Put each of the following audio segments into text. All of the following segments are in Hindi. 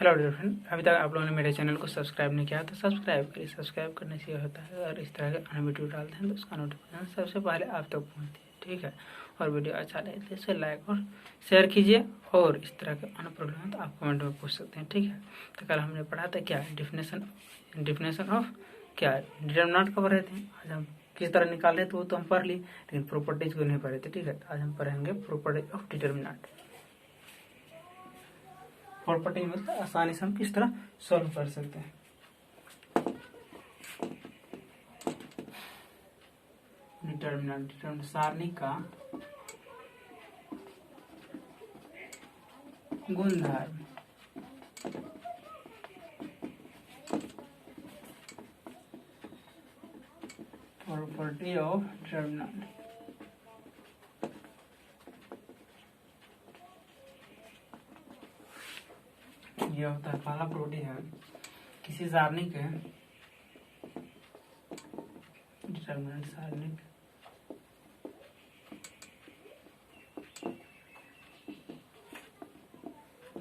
हेलो डियर फ्रेंड, अभी तक आप लोगों ने मेरे चैनल को सब्सक्राइब नहीं किया तो सब्सक्राइब करिए। सब्सक्राइब करने से ये होता है और इस तरह के अन्य वीडियो डालते हैं तो उसका नोटिफिकेशन सबसे पहले आप तक पहुंचती है, ठीक है। और वीडियो अच्छा लगे तो इसे लाइक और शेयर कीजिए। और इस तरह के अन्य प्रॉब्लम है तो आप कमेंट में पूछ सकते हैं, ठीक है। तो कल हमने पढ़ा था क्या डिफिनेशन ऑफ क्या डिटरमिनेंट कब रहे थे। आज हम किस तरह निकाल रहे थे वो तो हम पढ़ लिए, लेकिन प्रॉपर्टीज को नहीं पढ़े थे, ठीक है। आज हम पढ़ेंगे प्रॉपर्टी ऑफ डिटरमिनेंट। प्रॉपर्टी में आसानी से हम किस तरह सॉल्व कर सकते हैं। डिटरमिनेंट सारणी का गुणधर्म। प्रॉपर्टी ऑफ डिटरमिनेंट ये होता है पहला प्रॉपर्टी है किसी सारणी के डिटरमिनेंट सारणी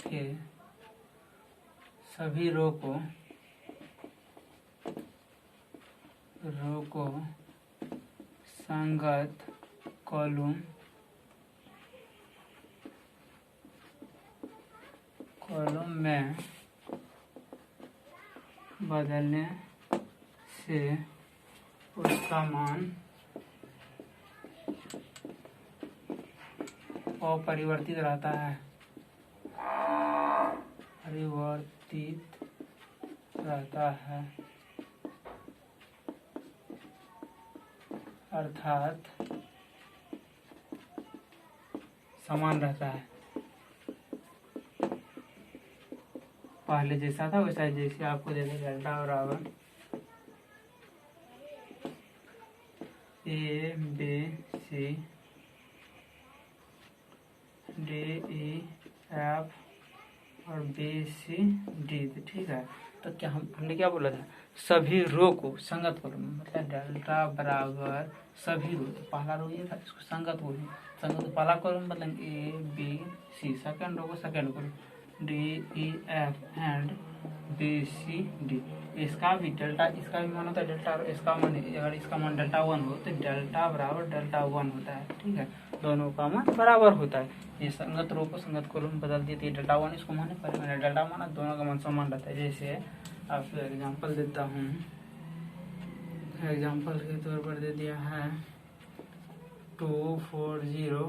के सभी रो को संगत कॉलम में बदलने से उसका मान अपरिवर्तित रहता है। अर्थात समान रहता है। पहले जैसा था वैसा, जैसे आपको दे दें डेल्टा बराबर A B C D E F और बी सी डी, ठीक है। तो क्या हमने क्या बोला था, सभी रो को संगत कॉलम मतलब डेल्टा बराबर सभी रो। तो पहला रो ये था, इसको संगत बोलिए। संगत तो पहला कॉलम मतलब ए बी सी, सेकंड रो को second column D E F and B C D. इसका भी डेल्टा, इसका भी मान होता है डेल्टा, और इसका मान अगर इसका मान डेल्टा 1 हो तो डेल्टा बराबर डेल्टा 1 होता है, ठीक है। दोनों का मान बराबर होता है। ये संगत रो को संगत कॉलम में बदल देती है। डेल्टा 1 इसको माने, पहले मैंने डेल्टा माना, दोनों का मान समान रहता है। जैसे आपको एग्जांपल देता हूँ, एग्जांपल के तौर पर दे दिया है 2 4 0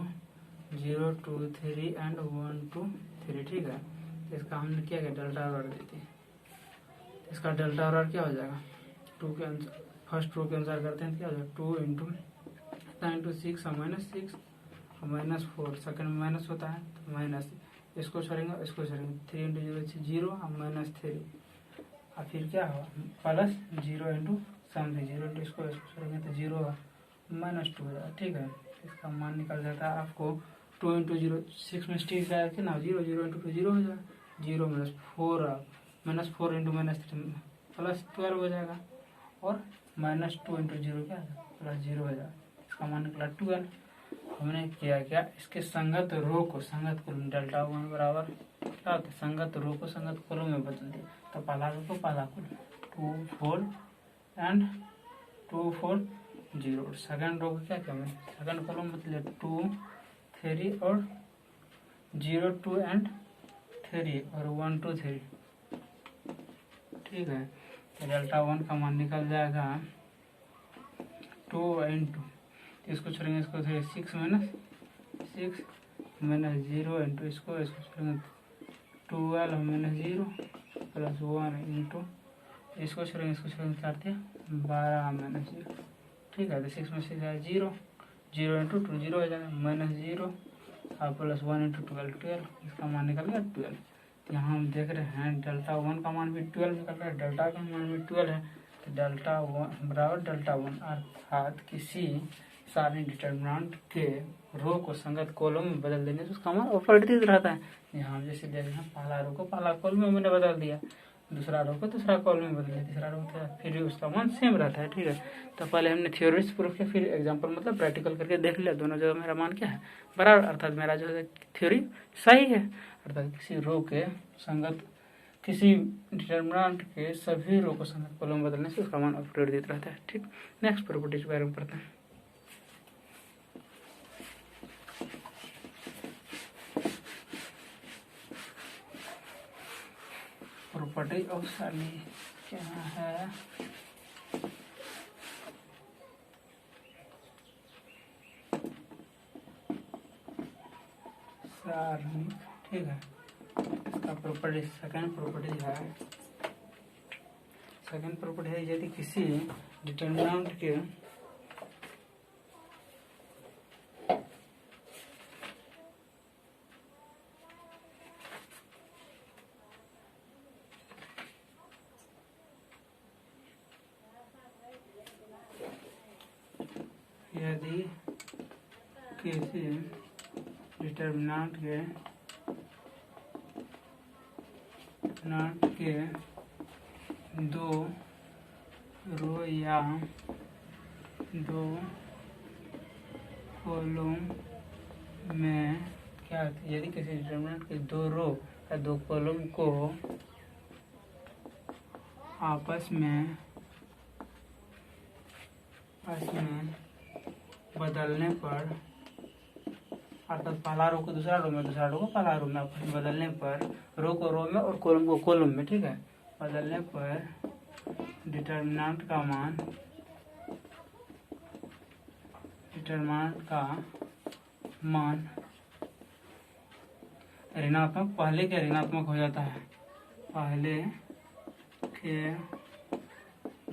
0 2 3 एंड 1 2 3, ठीक है। इसका हमने क्या किया, डेल्टा और देती है। इसका डेल्टा और क्या हो जाएगा, 2 के अनुसार फर्स्ट रो के अनुसार करते हैं, क्या हो जाएगा 2 इंटू 6 -6 और -4, सेकंड में माइनस होता है तो माइनस, इसको छोड़ेंगे इसको छोड़ेंगे, 3 इंटू 0 0 और -3, और फिर क्या होगा प्लस 0 इंटू समथिंग 0 इंटू इसको छोड़ेंगे तो 0 होगा -2 हो जाएगा, ठीक है। इसका मान निकल जाता है आपको 2 इंटू 0 6 में स्टिक जाएगा कि ना 0 0 इंटू 2 0 हो जाएगा, 0 -4 -4 इंटू -3 +12 हो जाएगा, और -2 इंटू 0 क्या है +0 हो जाएगा। इसका मान निकला 12। हमने क्या इसके संगत रो को संगत कॉलम डेल्टा 1 बराबर क्या होता है, संगत रो को संगत कॉलम में बदल दिया। तो पहला रो को पहला कॉलम 2 4 एंड 2 4 0, और सेकंड रो को क्या किया मैंने, सेकंड कॉलम मतलब 2 3 और 0 2 एंड 3 और 1 2 3, ठीक है। तो डेल्टा 1 का मान निकल जाएगा 2 इंटू, इसको छोड़ेंगे इसको 6 -6 -0 इंटू इसको छोड़ेंगे 12 -0 +1 इंटू इसको छोड़ेंगे 4 12 -0, ठीक है। तो 6 में 6 है 0 0 इंटू 2 0 हो जाएगा -0 और +1 इंटू 12, इसका मान निकल गया 12। तो यहाँ हम देख रहे हैं डेल्टा 1 का मान भी 12 निकल रहा है, डेल्टा का मान भी 12 है। तो डेल्टा 1 बराबर डेल्टा 1, अर्थात किसी सारणी डिटरमिनेंट के रो को संगत कॉलम में बदल देने से उसका मान अपरिवर्तित रहता है। यहाँ जैसे देख रहे हैं पहला रो को पहला कॉलम में मैंने बदल दिया, दूसरा रो को दूसरा कॉलम में बदल दिया, तीसरा रो को फिर भी उसका मान सेम रहता है, ठीक है। तो पहले हमने थ्योरी से प्रूफ किया, फिर एग्जांपल मतलब प्रैक्टिकल करके देख लिया, दोनों जगह मेरा मान क्या है बराबर, अर्थात मेरा जो है थ्योरी सही है। अर्थात किसी रो के संगत किसी डिटर्मिनेंट के सभी रो को समय कॉलम बदलने से उसका मान अपडेट देता रहता है। ठीक, नेक्स्ट प्रॉपर्टीज के बारे में पढ़ते हैं। प्रॉपर्टी ऑफ सारणी क्या है? सारणी, ठीक है। इसका प्रॉपर्टी सेकंड प्रॉपर्टी है यदि किसी डिटर्मिनेंट के दो रो या दो कॉलम में क्या होता है? यदि किसी डिटर्मिनेंट के दो रो या दो कॉलम को आपस में बदलने पर, अर्थात पहला रो को दूसरा रो में, दूसरा रो को पहला रो में आपस में बदलने पर, रो को रो में और कॉलम को कॉलम में, ठीक है, बदलने पर डिटर्मिनेंट का मान ऋणात्मक, पहले के ऋणात्मक हो जाता है, पहले के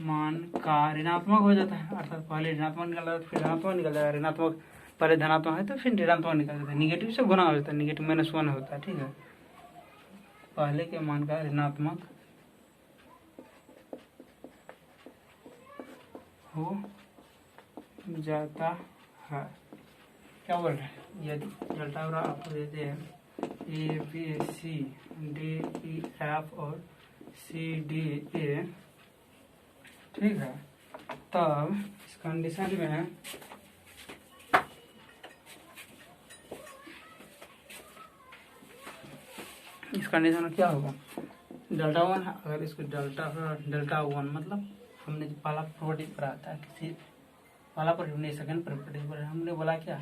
मान का ऋणात्मक हो जाता है, अर्थात पहले ऋणात्मक निकल जाता है, फिर धनात्मक निकल जाएगा। ऋणात्मक पहले धनात्मक है तो फिर ऋणात्मक निकल जाता है, निगेटिव से गुना हो जाता है, निगेटिव -1 होता है। ठीक है, पहले के मान का ऋणात्मक हो जाता है। क्या बोल रहे हैं? यदि डेल्टा आपको देते हैं ABCDEF और CDA, ठीक है, तब इस कंडीशन में क्या होगा? डेल्टा 1, अगर इसको डेल्टा 1 मतलब हमने जो पहला प्रॉपर्टी पढ़ा था, किसी पहला प्रॉपर्टी नहीं, सेकंड प्रॉपर्टी पर हमने बोला क्या,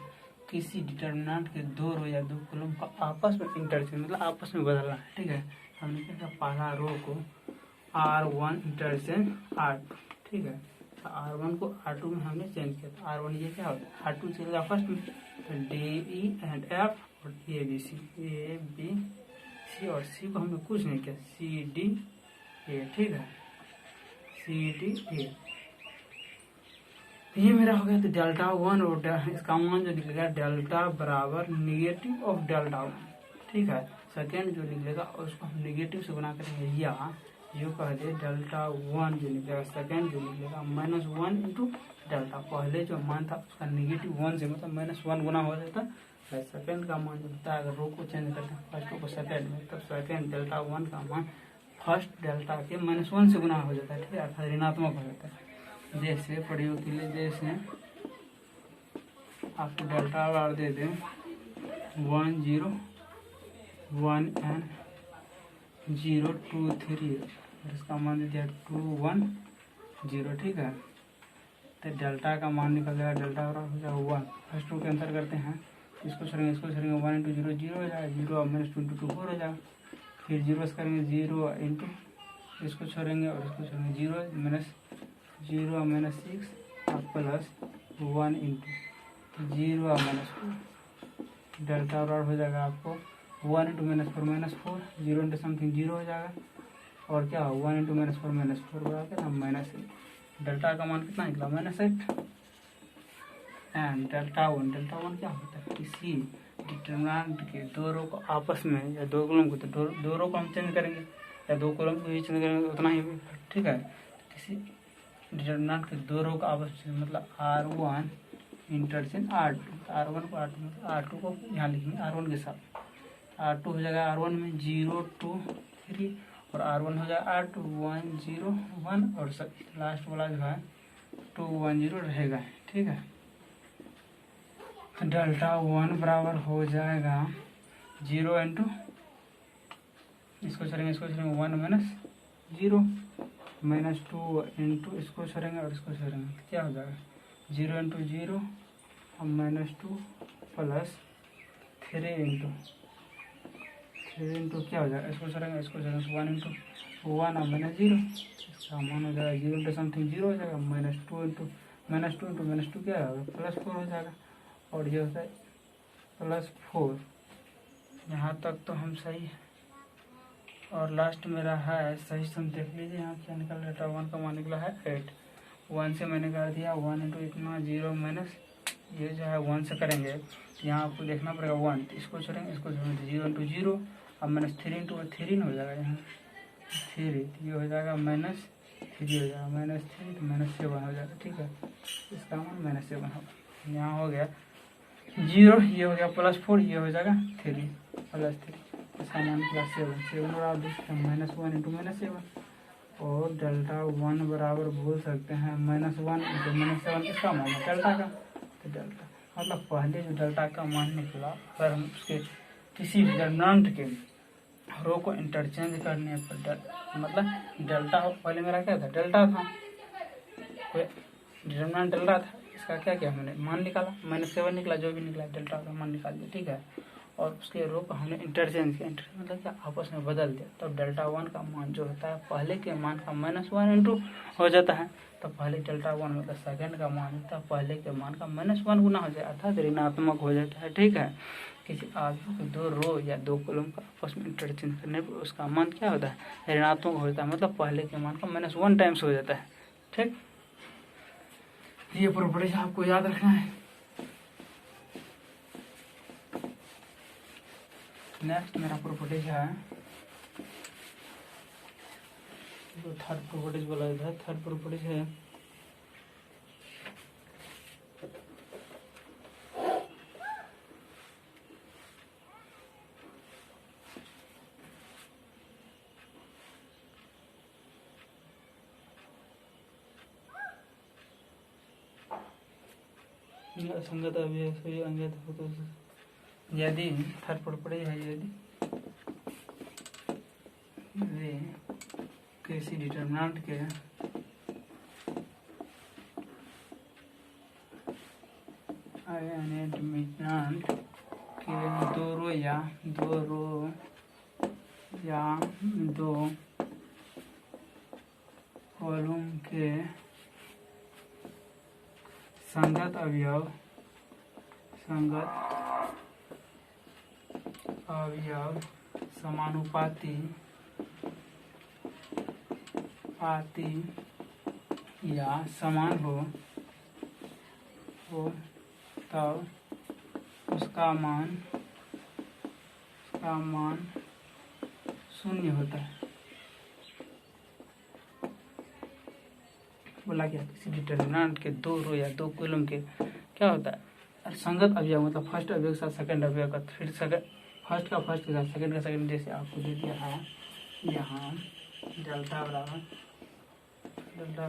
किसी डिटर्मिनेंट के दो रो या दो कॉलम का आपस में इंटरचेंज मतलब आपस में बदलना है। ठीक है, हमने क्या किया, पहला रो को R1 इंटरचेंज R2, ठीक है, तो R1 को R2 में हमने चेंज किया, तो R1 ये क्या होगा, R2 चलेगा फर्स्ट में, D E and F और A B C और C को हमने कुछ नहीं किया, C D A, ठीक है, C D A, ये मेरा हो गया। तो डेल्टा 1 और इसका मान जो निकलेगा डेल्टा बराबर निगेटिव ऑफ डेल्टा 1, ठीक है। सेकेंड जो निकलेगा उसको हम निगेटिव से गुना करेंगे, या जो कह दे डेल्टा 1 जो निकलेगा, सेकेंड जो निकलेगा -1 इंटू डेल्टा, पहले जो मान था उसका -1 से मतलब -1 गुना हो जाता है। सेकेंड का मान जो होता है, अगर रो को चेंज करते हैं फर्स्ट रो को सेकेंड में, तब सेकेंड डेल्टा 1 का मान फर्स्ट डेल्टा के -1 से गुना हो जाता है, ठीक है, अर्थात ऋणात्मक हो जाता है। जैसे प्रयोग के लिए, जैसे आपको डेल्टा बार दे दें 1 0 1 and 0 2 3 और इसका मान दे दिया 2 1 0, ठीक है, तो डेल्टा का मान निकल जाएगा, डेल्टा बराबर हो जाएगा 1। फर्स्ट रो कैंसिल करते हैं, इसको छोड़ेंगे 1 इंटू 0 0 हो जाएगा, 0 -2 इंटू 2 4 हो जाएगा, फिर 0 से करेंगे 0 इंटू, इसको छोड़ेंगे और इसको छोड़ेंगे 0 -6 प्लस 1 इंटू 0 -4, डेल्टा बराबर हो जाएगा आपको 1 इंटू -4 0 इंटू समथिंग 0 हो जाएगा, और क्या 1 इंटू -4 बराबर -8, डेल्टा का मान कितना निकला -8। एंड डेल्टा 1 क्या होता है, किसी डिटर्मिनेंट के दो रो को आपस में या दो कॉलम को, तो दो रो को हम चेंज करेंगे या दो कॉलम को भी चेंज करेंगे, उतना ही, ठीक है। किसी डिटर्मिनेंट के दो रो का आपस में मतलब R1 इंटरचेंज R2, R1 को R2 को यहाँ लिखेंगे R1 के साथ, R2 हो जाएगा R1 में 0 2 3 और R1 हो जाएगा R2 1 0 1 और लास्ट वाला जो है 2 1 0 रहेगा, ठीक है। डेल्टा 1 बराबर हो जाएगा 0 इंटू इसको छोड़ेंगे 1 माइनस 0 माइनस 2 इंटू इसको छोड़ेंगे और इसको छोड़ेंगे तो क्या हो जाएगा 0 इंटू 0 और माइनस 2 प्लस 3 इंटू क्या हो जाएगा इसको छोड़ेंगे 1 इंटू 1 और माइनस 0 इसका मान हो जाएगा 0 इंटू समथिंग 0 हो जाएगा minus two into minus two क्या होगा +4 हो जाएगा और ये होता है +4। यहाँ तक तो हम सही है और लास्ट मेरा है सही से देख लीजिए यहाँ क्या निकल रहा है 1 का मान निकला है 8 1 से मैंने कर दिया 1 इंटू इतना 0 माइनस ये जो है 1 से करेंगे यहाँ आपको देखना पड़ेगा 1 इसको छोड़ेंगे इसको छोड़ेंगे 0 इंटू 0 अब माइनस 3 इंटू 3 हो जाएगा यहाँ 3 ये हो जाएगा माइनस 3 हो जाएगा माइनस 3 तो माइनस 7 हो जाएगा ठीक है इसका मान माइनस 7 होगा यहाँ हो गया 0 ये हो गया +4 ये हो जाएगा 3 +3 इसका मान +7 और आप देखते हैं -1 इंटू -7 और डेल्टा 1 बराबर बोल सकते हैं -1 इंटू -7 इसका मान है डेल्टा का तो डेल्टा मतलब पहले जो डेल्टा का मान निकला अगर हम उसके किसी डिटरमिनेंट के रो को इंटरचेंज करने पर मतलब डेल्टा पहले मेरा क्या था डेल्टा था डिटरमिनेंट डेल्टा था इसका क्या किया हमने मान निकाला -7 निकला जो भी निकला डेल्टा का मान निकाल दिया ठीक है और उसके रो को हमने इंटरचेंज किया मतलब क्या आपस में बदल दिया तब डेल्टा 1 का मान जो होता है पहले के मान का -1 इंटू हो जाता है तो पहले डेल्टा 1 मतलब सेकंड का मान होता है पहले के मान का -1 गुना हो जाए अर्थात ऋणात्मक हो जाता है ठीक है किसी आदमी को 2 रो या 2 कॉलम का आपस में इंटरचेंज करने पर उसका मान क्या होता है ऋणात्मक हो जाता है मतलब पहले के मान का -1 टाइम्स हो जाता है ठीक ये प्रॉपर्टी आपको याद रखना है। नेक्स्ट मेरा प्रॉपर्टी है जो थर्ड प्रॉपर्टीज बोला जाता है थर्ड प्रॉपर्टीज है संगत अभिव्यक्ति अंगत हो तो यदि थर्ड प्रॉपर्टी है यदि वे किसी डिटरमिनेंट के डिटरमिनेंट के 2 रो या 2 कॉलम के संगत अवयव समानुपाती या समान हो तब उसका मान 0 होता है। बोला गया किसी डिटरमिनेंट के 2 रो या 2 कॉलम के क्या होता है संगत अवयव मतलब फर्स्ट अवयव के साथ सेकंड अवयव का फिर फर्स्ट का फर्स्ट के साथ सेकंड का सेकंड जैसे आपको दे दिया है यहाँ डेल्टा बराबर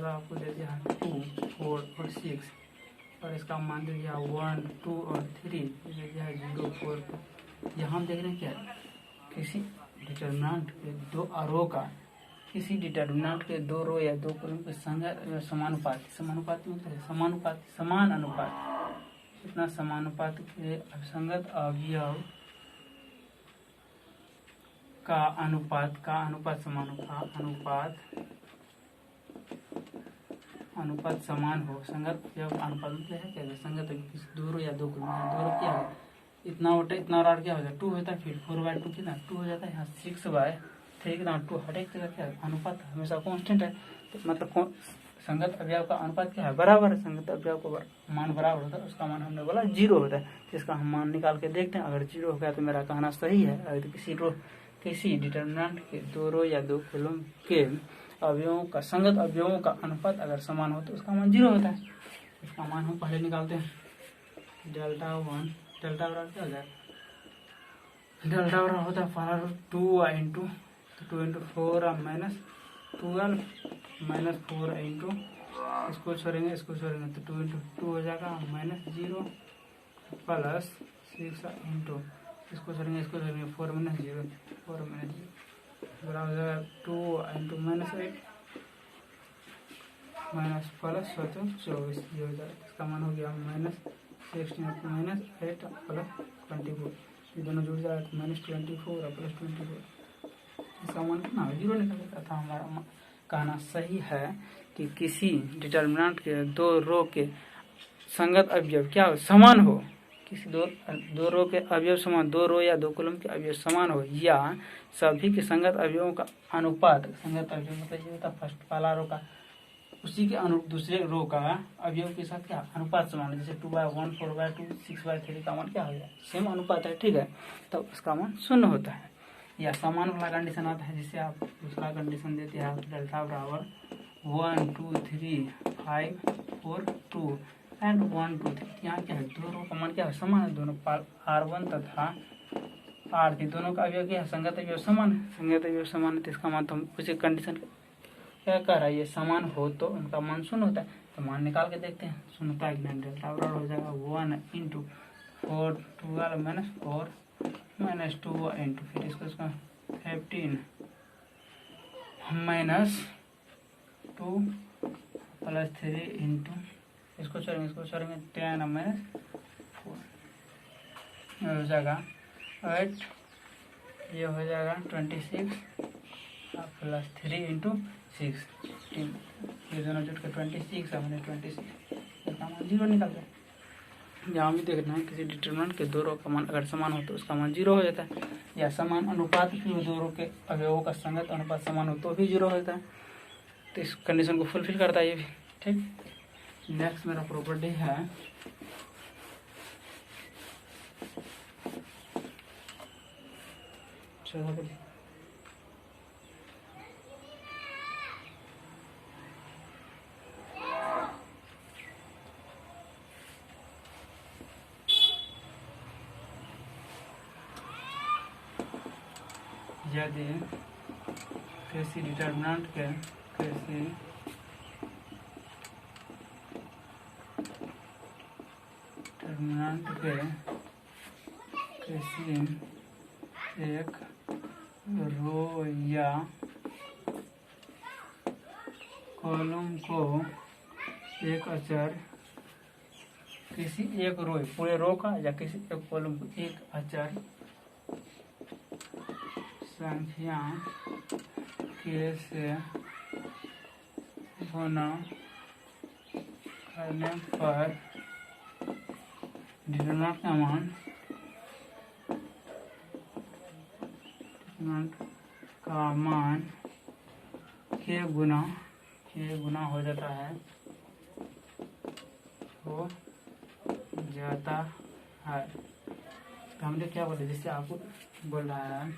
आपको दे दिया है 2 4 और 6 और इसका मान दे दिया 1 2 और 3 दे दिया है 0 4 यहाँ हम देख रहे हैं क्या किसी डिटरमिनेंट के 2 रो का किसी डिटरमिनेंट के 2 रो या 2 कॉलम के समानुपाती मतलब समान अनुपात इतना समानुपात के संगत अवयव का अनुपात समान हो संगत अवयव अनुपात मतलब है क्या संगत किसी 2 रो या 2 कॉलम 2 रो क्या है इतना होता है इतना और क्या हो जाता है 2 होता है फिर 4/2 कितना 2 हो जाता है यहाँ 6/3 कितना 2 हर एक जगह क्या है अनुपात हमेशा कांस्टेंट है तो मतलब संगत अवयव का अनुपात क्या है बराबर है संगत अवयव का मान बराबर होता है उसका मान हमने बोला 0 होता है जिसका हम मान निकाल के देखते हैं अगर 0 हो गया तो मेरा कहना सही है अगर किसी डिटरमिनेंट के 2 रो या 2 कॉलम के अवयवों का संगत अवयवों का अनुपात अगर समान हो तो उसका मान 0 होता है। इसका मान हम पहले निकालते हैं डेल्टा बराबर क्या हो जाएगा डेल्टा बराबर होता है for 2 into 4 minus 12 minus 4 into इसको छोड़ेंगे तो 2 इंटू 2 हो जाएगा -0 प्लस 6 इंटू इसको छोड़ेंगे 4 माइनस 0 4 माइनस 0 बराबर हो जाएगा 2 इंटू -8 माइनस प्लस 24, ये हो जाएगा। इसका मान हो गया -16 -8 प्लस 24, ये दोनों जुड़ जाएगा तो -24 और प्लस 24, इसका मान कितना 0 निकलेगा। था हमारा कहना सही है कि किसी डिटर्मिनेंट के दो रो के संगत अवयव क्या हो, समान हो, किसी दो रो के अवयव समान, दो रो या दो कॉलम के अवयव समान हो, या सभी के संगत अवयवों का अनुपात, संगत अवयव मतलब ये होता फर्स्ट वाला रो का उसी के दूसरे रो का अवयव के साथ क्या अनुपात समान है, जैसे 2/1 4/2 6/3 का मान क्या हो जाए सेम अनुपात है, ठीक है, तब उसका मान 0 होता है। या समान वाला कंडीशन आता है, जिससे आप दूसरा कंडीशन देते हैं डेल्टा बराबर 1 2 3 5 4 2 एंड 1 2 3, यहाँ क्या है दो रो का मान क्या है समान है, दोनों R1 तथा R3 दोनों का अवयव क्या है संगत अवयव समान है, संगत अवयव समान है तो इसका मान तो हम उसी कंडीशन क्या कह रहा है, ये समान हो तो उनका मान 0 होता है। तो मान निकाल के देखते हैं 0 होता है कि नहीं, डेल्टा बराबर हो जाएगा 1 इंटू 4 12 माइनस 4 माइनस 2 इंटू फिर इसको 15 माइनस 2 प्लस 3 इंटू इसको छोड़ेंगे 10 माइनस 4 हो जाएगा 8, ये हो जाएगा 26 प्लस 3 इंटू 6, ये दोनों जुट के 26 है, मैंने 26 इसका मान 0 निकल जाए। यहाँ भी देखना है किसी डिटरमिनेंट के दो रो का मान अगर समान हो तो उसका मान 0 हो जाता है, या समान अनुपात की दो रो के अवयवों का संगत अनुपात समान हो तो भी 0 हो जाता है, तो इस कंडीशन को फुलफिल करता है ये भी, ठीक। नेक्स्ट मेरा प्रॉपर्टी है यदि किसी डिटरमिनेंट के किसी एक रो या कॉलम को एक अचर, किसी एक रो पूरे रो का या किसी एक कॉलम को एक अचर संख्या के से गुणा करने पर डिटरमिनेंट का मान के गुना हो जाता है, हमने क्या बोला, जैसे आपको बोल रहा है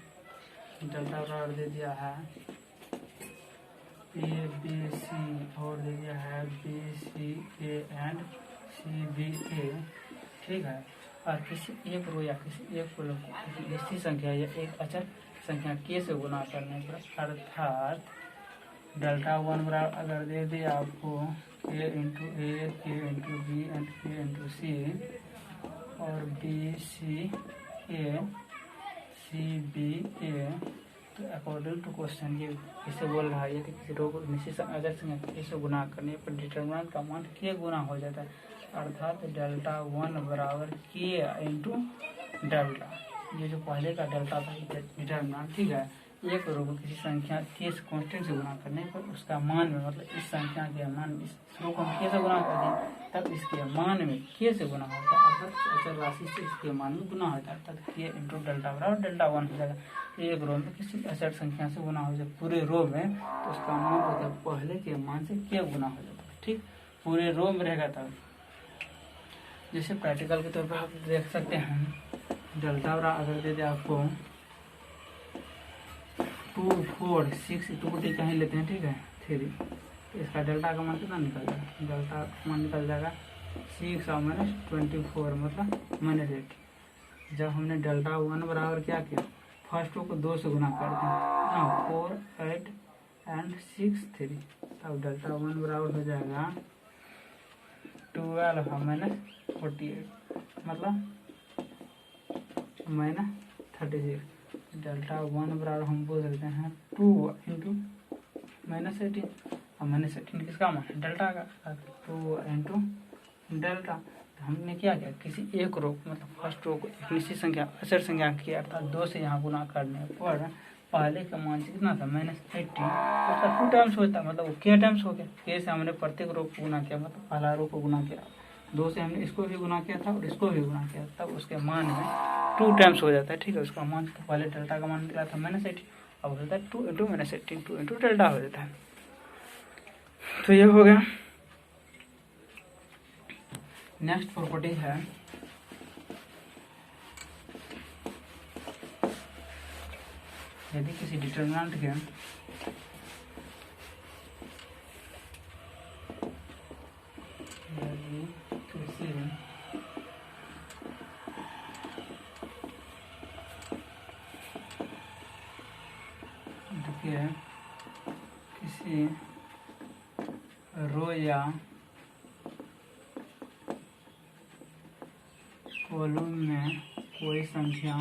डेल्टा बराबर दे दिया है ABC और दे दिया है BCA एंड CBA, ठीक है, और किसी एक रो या किसी एक कॉलम को किसी निश्चित संख्या या एक अचर संख्या के से गुना करने पर, अर्थात डेल्टा 1 बराबर अगर दे दिया आपको K into A, K into B and K into C और BCA CBA, तो अकॉर्डिंग टू क्वेश्चन ये इसे बोल रहा है कि किसी रो को निश्चित अचर संख्या से गुना करने पर डिटरमिनेंट का मान के गुना हो जाता है, अर्थात डेल्टा 1 बराबर के इंटू डेल्टा, ये जो पहले का डेल्टा था डिटरमिनेंट, ठीक है, एक रो को किसी संख्या के कांस्टेंट से गुना करने पर उसका मान में, मतलब इस संख्या के मान इस रो को हम के से गुना करते हैं तब इसके मान में के से गुना होता है, अर्थात अचर राशि से इसके मान में गुना होता है, अर्थात के इंटू डेल्टा बराबर डेल्टा 1 हो जाएगा। एक रो में किसी अचर संख्या से गुना हो जाए पूरे रो में तो उसका मान होता है पहले के मान से के गुना हो जाता है, ठीक, पूरे रो में रहेगा तब। जैसे प्रैक्टिकल के तौर पर आप देख सकते हैं डेल्टा बराबर अगर दे दे आपको 2 4 6 टू कहीं लेते हैं, ठीक है 3, तो इसका डेल्टा का मान कितना निकल जाएगा, डेल्टा का मान निकल जाएगा 6 और -24 मतलब -8। जब हमने डेल्टा 1 बराबर क्या किया, फर्स्ट रो को 2 से गुना करते हैं ना, 4 8 एंड 6 3, तब डेल्टा 1 बराबर हो जाएगा 12 -48 मतलब -36, डेल्टा 1 बराबर हम बोल सकते हैं 2 इंटू -18। और -18 किसका मान है? डेल्टा का। 2 इंटू डेल्टा। तो हमने क्या किया, किसी एक रो मतलब फर्स्ट रो को एक निश्चित संख्या अचर संख्या की अर्थात 2 से यहाँ गुना करने पर पहले का मान कितना था -18, उसका 2 टाइम्स होता है, मतलब वो k टाइम्स हो गया। k से हमने प्रत्येक रो को गुना किया, मतलब पहला रो को गुना किया, 2 से हमने इसको भी गुना किया था और इसको भी गुना किया, तब उसके मान में 2 टाइम्स हो जाता है। ठीक है, उसका मान तो पहले डेल्टा का मान निकला था -18, अब हो जाता है 2 इंटू -18, 2 इंटू डेल्टा हो जाता है। तो ये हो गया। नेक्स्ट प्रॉपर्टी है यदि किसी डिटरमिनेंट के किसी रो या कॉलम में कोई संख्या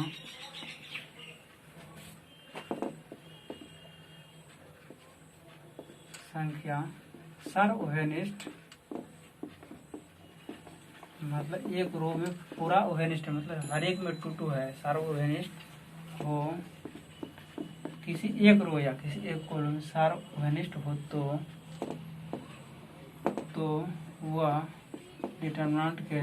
सर्वोहेनिस्ट, मतलब एक रो में पूरा ओहेनिस्ट है, मतलब हर एक में 2 है, सर्वोहेनिस्ट हो, किसी एक रो या किसी एक कॉलम में सर्वोहेनिस्ट हो तो वह डिटरमिनेंट के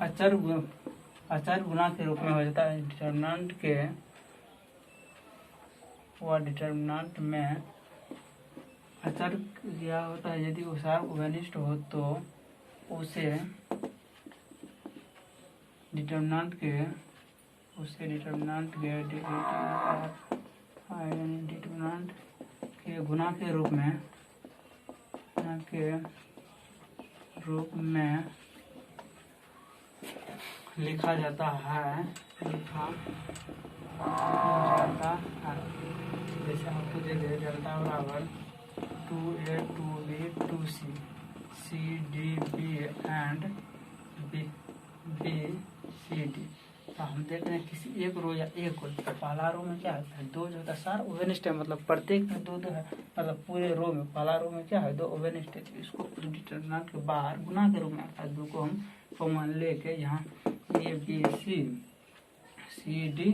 अचर गुना के रूप में हो जाता है। डिटरमिनेंट में अचर क्या होता है, यदि वो सर्वोहेनिस्ट हो तो उसे डिटरमिनेंट के गुना के रूप में लिखा जाता है। जैसे आपको दे दे डेल्टा बराबर 2a 2b 2c c d b and b c d। तो हम देखते हैं किसी एक रो या एक को, तो पहला रो में क्या होता है 2 जो होता है सर्वोहेनिस्ट है, मतलब प्रत्येक में 2 है, मतलब पूरे रो में पहला रो में क्या है 2 ओवेनिस्ट है। इसको डिटरमिनेंट के बाहर गुना के रूप में अर्थात 2 को हम कॉमन लेके यहाँ A B C D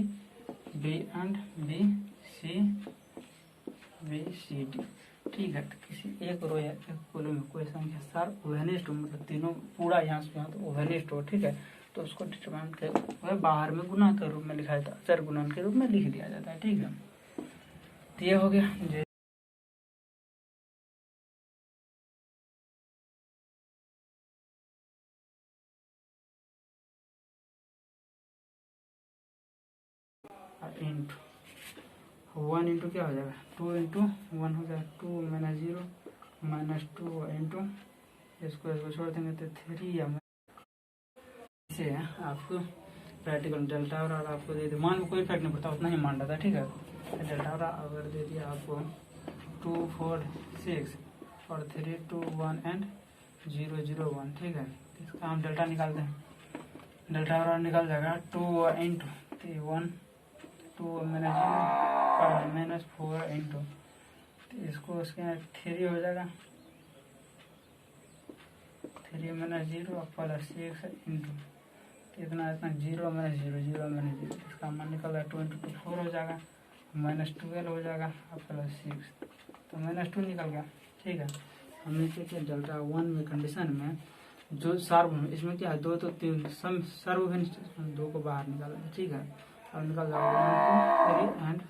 B and B C D. ठीक है, तो किसी एक रो या एक कॉलम में कोई संख्या सर्वोहेनिस्ट हो, मतलब तीनों पूरा यहाँ से यहाँ तो ओवेनिस्ट हो। ठीक है, तो उसको डिटरमिनेंट के बाहर में गुना के रूप में लिखा जाता है, अचर गुणन के रूप में लिख दिया जाता है। ठीक है, तो ये हो गया। इंटू 1 इंटू क्या हो जाएगा 2 इंटू 1 हो जाएगा 2 -0 -2 इंटू इसको छोड़ देंगे तो 3 या इसे आपको प्रैक्टिकल डेल्टा और आपको दे दिया, मान में कोई फर्क नहीं पड़ता, उतना ही मान रहता है। ठीक है, डेल्टा और अगर दे दिया आपको 2 4 6 और 3 2 1 एंड 0 0 1। ठीक है, इसका हम डेल्टा निकालते हैं, डेल्टा और निकल जाएगा 2 इंटू 1 2 -4 इंटू, तो इसको उसके 3 हो जाएगा 3 -0 प्लस 6 इंटू इतना 0 -0 0 -0, इसका मान निकल जाएगा 2 इंटू 2 4 हो जाएगा -12 हो जाएगा प्लस 6, तो -2 निकल गया। ठीक है, हमने देखिए डेल्टा 1 में कंडीशन में जो सार्वभौमिक इसमें क्या है 2 तो 3 सम सर्वभौमिक 2 को बाहर निकाला। ठीक है, अब निकल जाएगा 1 2 3 एंड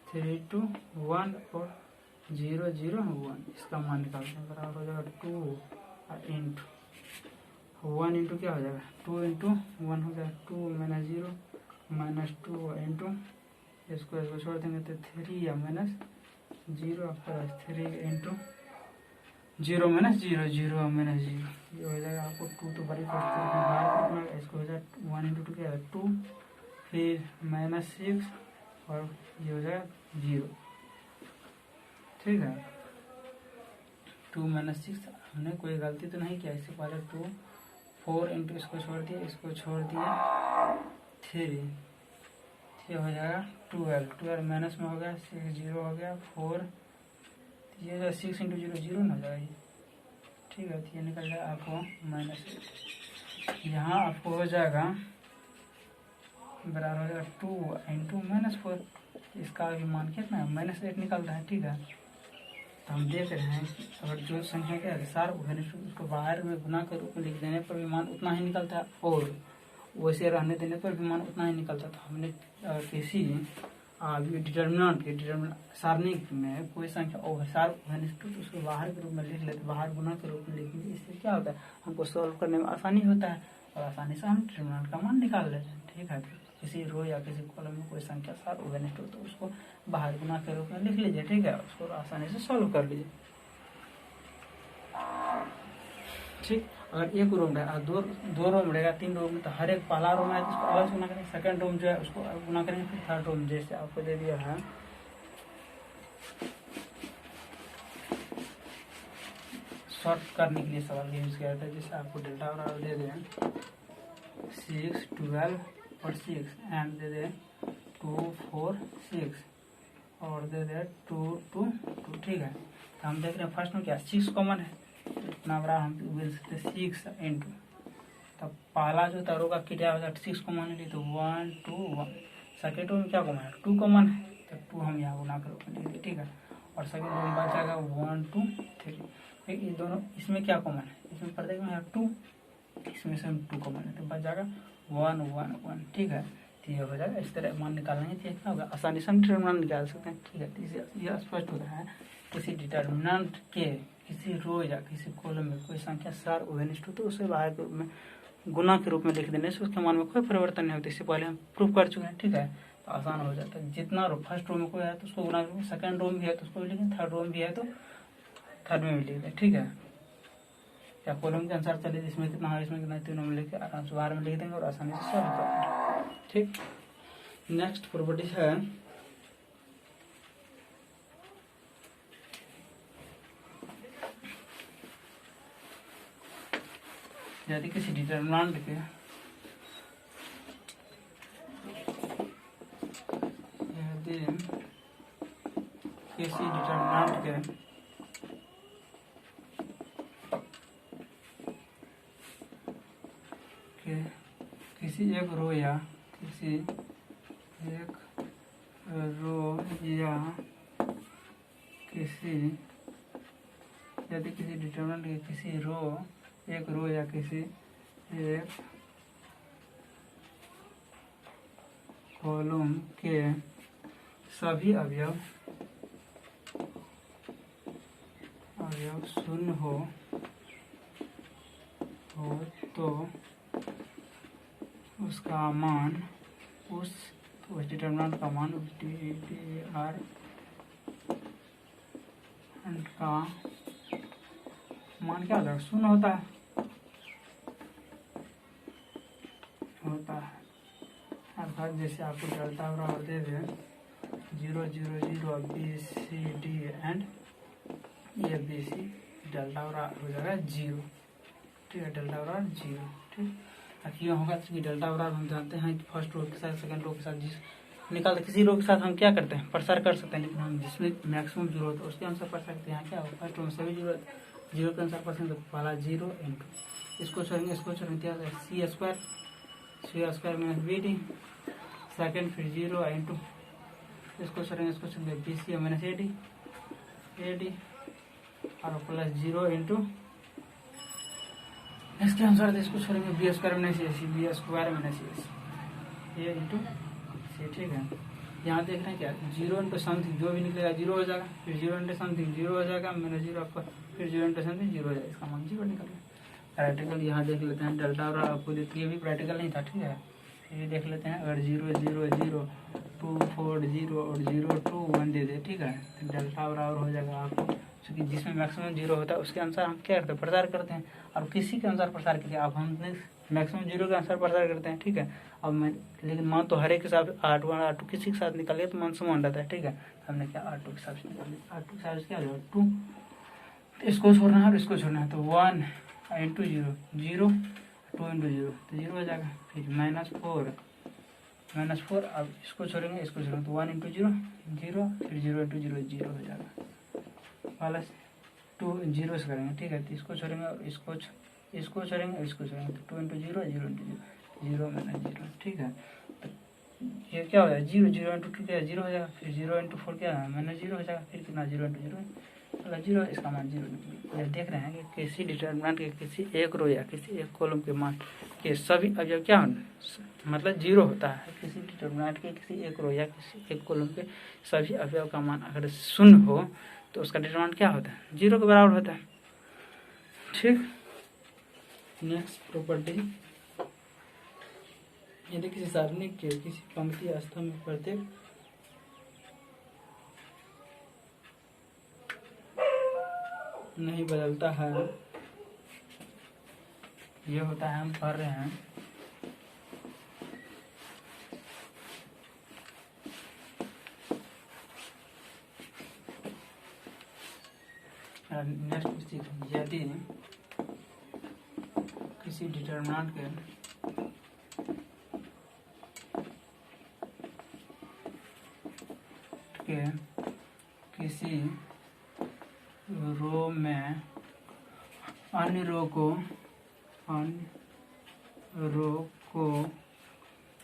3 2 1 और 0 0 1, इसका मान निकालते हैं, बराबर हो जाएगा 2 इंटू 1 इंटू क्या हो जाएगा 2 इंटू 1 हो जाएगा 2 -0 -2 इंटू इसको छोड़ देंगे तो 3 या -0 प्लस 3 इंटू 0 -0 0 -0, ये हो जाएगा आपको 2 तो बड़ी बाहर, इसको हो जाएगा 1 इंटू 2 क्या है 2, फिर -6 और ये हो जाएगा 0। ठीक है, 2 -6 हमने कोई गलती तो नहीं किया। इससे पहले 2 4 इंटू इसको छोड़ दिया, इसको छोड़ दिया 3, ये हो जाएगा 12 माइनस में हो गया 6 0 हो गया 4, ये जो 6 इंटू 0 0 ना हो जाएगा, ठीक है। तो ये निकल जाएगा आपको -8। यहाँ आपको हो जाएगा बराबर हो जाएगा 2 इंटू -4, इसका भी मान कितना है -8 निकलता है, ठीक है। तो हम देख रहे हैं कि अगर जो संख्या के अनुसार उसको बाहर में गुना के रूप में लिख देने पर भी मान उतना ही निकलता है, और वैसे रहने देने पर भी मान उतना ही निकलता है। तो हमने किसी डिटर्मिनेंट के सारणी में कोई संख्या ओवरसार तो उसको बाहर के रूप में लिख लेते, बाहर गुना के रूप में लिखेंगे। इससे क्या होता है, हमको सॉल्व करने में आसानी होता है और आसानी से हम डिटर्मिनेंट का मान निकाल लेते हैं, ठीक है। किसी रो या किसी कॉलम में कोई संख्या सार ओवरनिस्ट हो तो उसको बाहर गुना के रूप में लिख लीजिए, ठीक है। उसको आसानी से सॉल्व कर लीजिए, ठीक। अगर एक रो में है, दो रो में रहेगा, 3 रो में, तो हर एक पहला रो में है तो उसको अलग गुना करेंगे, सेकंड रो में जो है उसको गुना करेंगे, फिर थर्ड रो में जैसे आपको दे दिया है शॉर्ट करने के लिए सवाल यूज किया था। जैसे आपको डेल्टा और दे दें 6 12 और 6 एंड दे दे 2 4 6 और दे दे 2 2 2, ठीक है। तो हम देख रहे हैं फर्स्ट में क्या 6 कॉमन है, इतना बड़ा हम बोल सकते 6 इंटू, तब पहला जो तारों का क्या हो जाता 6 कॉमन है तो 1 2 1, सेकेंड रो में क्या कॉमन है 2 कॉमन है, तो 2 हम यहाँ गुना कर लिख दिए, ठीक है। और सेकेंड रो में बचा 1 2 3, फिर इन दोनों इसमें क्या कॉमन है, इसमें प्रत्येक में 2, इसमें से 2 कॉमन है तो बच जाएगा 1 1 1, ठीक है। तो ये हो जाएगा, इस तरह मान निकालेंगे तो क्या होगा, आसानी से हम डिटर्मिनेंट निकाल सकते हैं, ठीक है। तो इसे यह स्पष्ट होता है किसी डिटर्मिनेंट के किसी रो या किसी कॉलम में कोई संख्या सार ओवरनिस्ट हो तो उसे बाहर के रूप में गुना के रूप में लिख देने से उसके मान में कोई परिवर्तन नहीं होता। इससे पहले हम प्रूव कर चुके हैं, ठीक है। तो आसान हो जाता है, जितना रो फर्स्ट रो में कोई है तो उसको गुना करेंगे, सेकंड रो में भी है तो उसको भी लिखेंगे, थर्ड रो में भी है तो थर्ड में भी लिख दें, ठीक है। या कॉलम के अनुसार चलिए, इसमें कितना है इसमें कितना, तीनों में लेके आराम से बाहर में लिख देंगे और आसानी से सॉल्व कर देंगे, ठीक। नेक्स्ट प्रॉपर्टी है यदि किसी डिटर्मिनेंट के किसी एक रो या किसी एक रो या किसी यदि किसी डिटर्मिनेंट के किसी रो एक रो या किसी एक कॉलम के सभी अवयव शून्य हो तो उसका मान उस डिटर्मिनेंट का मान उस डिटर्मिनेंट का मान क्या होता है, शून्य होता है अर्थात जैसे आपको डेल्टा बराबर दे दे 0 0 0 BCD एंड ये BC, डेल्टा बराबर हो जाएगा 0, ठीक है। डेल्टा बराबर 0, ठीक। क्यों होगा क्योंकि डेल्टा बराबर हम जानते हैं कि फर्स्ट रो के साथ सेकंड रो के साथ जिस निकालते किसी रो के साथ हम क्या करते हैं प्रसार कर सकते हैं, लेकिन हम जिसमें मैक्सिमम जीरो होता है उसके अनुसार प्रसार करते हैं। यहाँ क्या होगा फर्स्ट रो में सभी जीरो के अनुसार प्रसार, तो पहला 0 इंटू इसको छोड़ेंगे इसको छोड़ेंगे C square minus BD, second फिर 0 इंटू इसको छोड़ेंगे BC माइनस AD और प्लस 0 इंटू इसके अनुसार इसको छोड़ेंगे B स्क्वायर माइनस ये इंटू C, ठीक है। यहाँ देख रहे हैं क्या 0 इंटू समथिंग जो भी निकलेगा 0 हो जाएगा, फिर 0 इंटू समथिंग 0 हो जाएगा, माइनस 0 आपका, फिर 0 इंटू समथिंग 0 हो जाएगा, इसका मान 0 निकलेगा। प्रैक्टिकल यहाँ देख लेते हैं, डेल्टा और आपको ये भी प्रैक्टिकल नहीं था, ठीक है। ये देख लेते हैं, अगर 0 0 0 2 4 0 और 0 2 1 दे दे, ठीक है, तो डेल्टा बराबर हो जाएगा आपको, क्योंकि जिसमें मैक्सिमम 0 होता है उसके अनुसार हम क्या करते हैं प्रसार करते हैं, और किसी के अनुसार प्रसार करते हैं। अब हम मैक्सिमम 0 के अनुसार प्रसार करते हैं, ठीक है। अब मैं लेकिन मान तो हर एक के साथ R1 R2 किसी के साथ निकालिए तो मान समान रहता है, ठीक है। हमने क्या R2 के साथ निकाल लिया, R2 के साथ क्या हो जाएगा 2, इसको छोड़ना है और इसको छोड़ना है, तो 1 इंटू 0 0, 2 इंटू 0 तो 0 हो जाएगा। फिर -4 अब इसको छोड़ेंगे इसको छोड़ेंगे तो 1 इंटू 0 0, फिर 0 इंटू 0 0 हो जाएगा, प्लस 2 0 से करेंगे, ठीक है। तो इसको छोड़ेंगे और इसको छोड़ेंगे और इसको छोड़ेंगे, तो 2 इंटू 0 0 इंटू 0 -0, ठीक है। तो ये क्या हो जाएगा 0 0 इंटू 2 क्या 0 हो जाएगा, फिर 0 इंटू 4 क्या है -0 हो जाएगा, फिर कितना 0 इंटू 0 मतलब 0, इसका मान 0। यह देख रहे हैं कि किसी डिटर्मिनेंट के किसी एक रो या किसी एक कॉलम के मान के सभी अवयव क्या मतलब 0 होता है। किसी डिटर्मिनेंट के किसी एक रो या किसी एक कॉलम के सभी अवयव का मान अगर 0 हो तो उसका डिटर्मिनेंट क्या होता है 0 के बराबर होता है, ठीक। नेक्स्ट प्रॉपर्टी, यदि किसी सारणिक के किसी पंक्ति स्तंभ में प्रत्येक नहीं बदलता है, ये होता है, हम पढ़ रहे हैं नेक्स्ट सीखें, यदि किसी डिटर्मिनेंट के किसी रो में अन्य रो को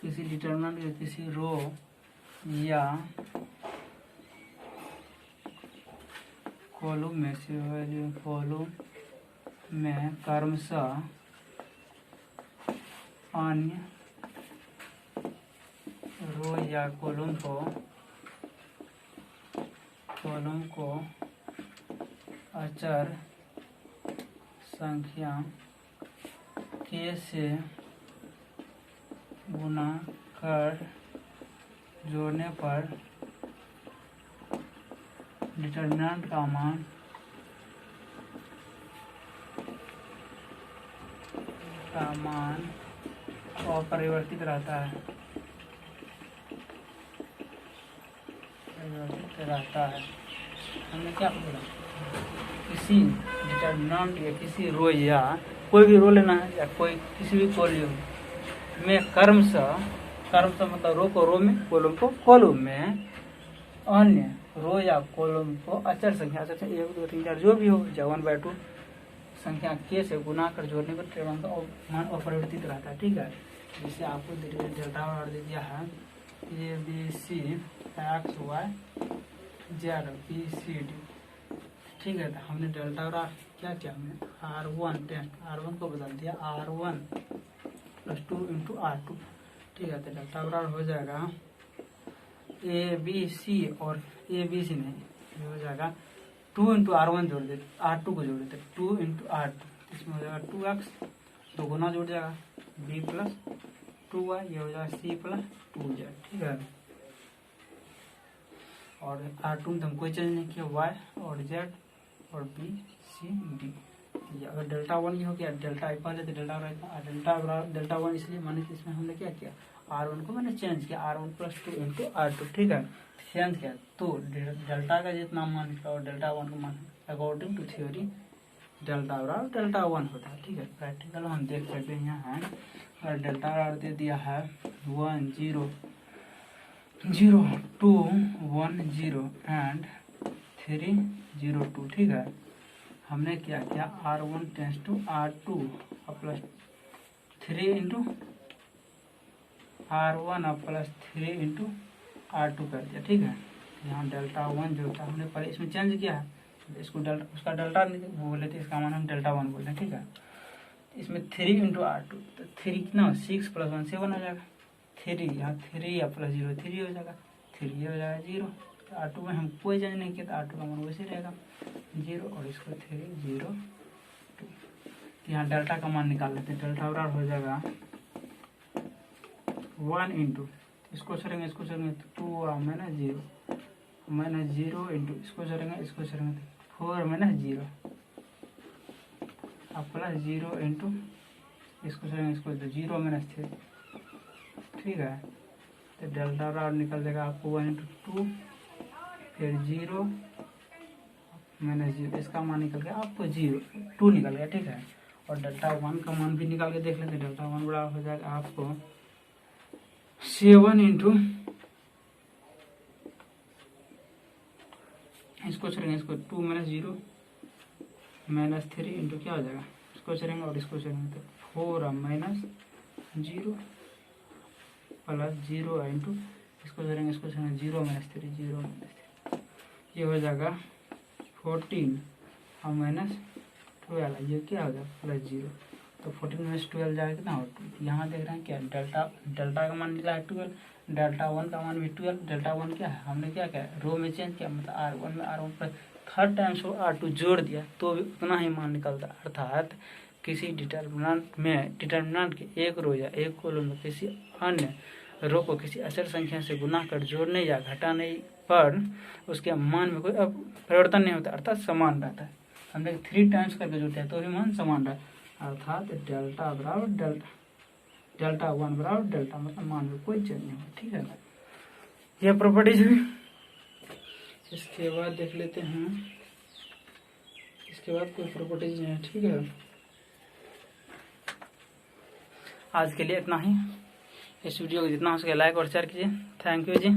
किसी डिटर्मिनेंट के किसी रो या कॉलम में क्रमशः अन्य रो या कॉलम को अचर संख्या k से गुणा कर जोड़ने पर डिटर्मिनेंट का मान अपरिवर्तित रहता है, हमने क्या बोला, किसी डिटर्मिनेंट या किसी रो या कोई भी रो लेना है या कोई किसी भी कॉलम में क्रमशः मतलब रो को रो में कॉलम को कॉलम में अन्य रो या कॉलम को अचर संख्या 1 2 3 4 जो भी हो या 1/2 संख्या k से गुना कर जोड़ने पर डिटर्मिनेंट का मान अपरिवर्तित रहता है, ठीक है। जिसे आपको डेल्टा और दे दिया है ABC XY Z BCD, ठीक है। तो हमने डेल्टा और क्या किया, हमने R1 को बदल दिया R1 + 2 × R2, ठीक है। तो डेल्टा बराबर हो जाएगा ABC और ABC नहीं हो जाएगा 2 × R1 जोड़ देते, R2 को जोड़ देते 2 × R2, इसमें हो जाएगा 2x, 2 गुना जुड़ जाएगा B + 2y, ये हो जाएगा C + 2z, ठीक है। और R2 में हम कोई चेंज नहीं किया, y और z और B C D। अगर डेल्टा 1 भी हो गया, डेल्टा पहले तो डेल्टा 1 इसलिए माने कि इसमें हमने क्या किया R1 को मैंने चेंज किया R1 + 2 × R2, ठीक है। चेंज किया तो डेल्टा का जितना मान निकला और डेल्टा 1 का मान अकॉर्डिंग टू थ्योरी डेल्टा 1 होता है, ठीक है। प्रैक्टिकल हम देख सकते हैं यहाँ है, और डेल्टा दे दिया है 1 0 0 2 1 0 एंड 3 0 2, ठीक है। हमने क्या किया R1 → R2 + 3 × R1 + 3 × R2 कर दिया, ठीक है। यहाँ डेल्टा 1 जो था हमने पहले इसमें चेंज किया है, इसको उसका डेल्टा बोले थे, इसका मान हम डेल्टा 1 बोलते हैं, ठीक है। इसमें 3 × R2 तो 3 कितना 6 + 1 7 हो जाएगा, 3 यहाँ 3 या +0 3 हो जाएगा, 3 हो जाएगा 0। तो R2 में हम कोई चेंज नहीं किया तो R2 का मान वैसे रहेगा 0, और इसको 3 0 2। यहाँ डेल्टा का मान निकाल लेते हैं, डेल्टा बराबर हो जाएगा 1 × इसको छोड़ेंगे तो 2 -0 × इसको छोड़ेंगे तो 4 -0 अब +0 × इसको छोड़ेंगे इसको तो 0 -3, ठीक है। तो डेल्टा बराबर निकल जाएगा आपको 1 × 2 फिर 0 माइनस 0, इसका मान निकल गया आपको 2 निकल गया, ठीक है। और डेल्टा 1 का मान भी निकाल के देख लेते हैं। डेल्टा 1 बराबर हो जाएगा आपको 7 इंटू, इसको छोड़ेंगे, इसको 2 माइनस 0 माइनस 3 इंटू क्या हो जाएगा, इसको छोड़ेंगे और इसको छोड़ेंगे तो 4 माइनस 0 प्लस 0 इंटू, इसको छोड़ेंगे, इसको छोड़ेंगे 0 माइनस 3, 0 माइनस 3, ये हो जाएगा 14 और माइनस 12, ये क्या हो जाएगा प्लस 0। तो 14 माइनस 12 जाएगा कितना हो, यहाँ देख रहे हैं क्या डेल्टा का मान निकला है 12, डेल्टा 1 का मान भी 12। डेल्टा 1 क्या है, हमने क्या किया, रो में चेंज किया, मतलब R1 में R1 पर थर्ड टाइम से R2 जोड़ दिया तो भी उतना ही मान निकलता। अर्थात किसी डिटर्मिनेंट के एक रो या एक कॉलम में किसी अन्य रो को किसी अचर संख्या से गुना कर जोड़ने या घटाने पर उसके मान में कोई परिवर्तन नहीं होता, अर्थात समान रहता है। हम लोग 3 टाइम्स करके जोड़ते हैं तो भी मान समान रहा है, अर्थात डेल्टा बराबर डेल्टा 1 बराबर डेल्टा, मतलब मान में कोई चेंज नहीं होगा, ठीक है ना। यह प्रॉपर्टीज हुई। इसके बाद देख लेते हैं, इसके बाद कोई प्रॉपर्टीज नहीं है, ठीक है। आज के लिए इतना ही। इस वीडियो को जितना हो सके लाइक और शेयर कीजिए। Thank you ji.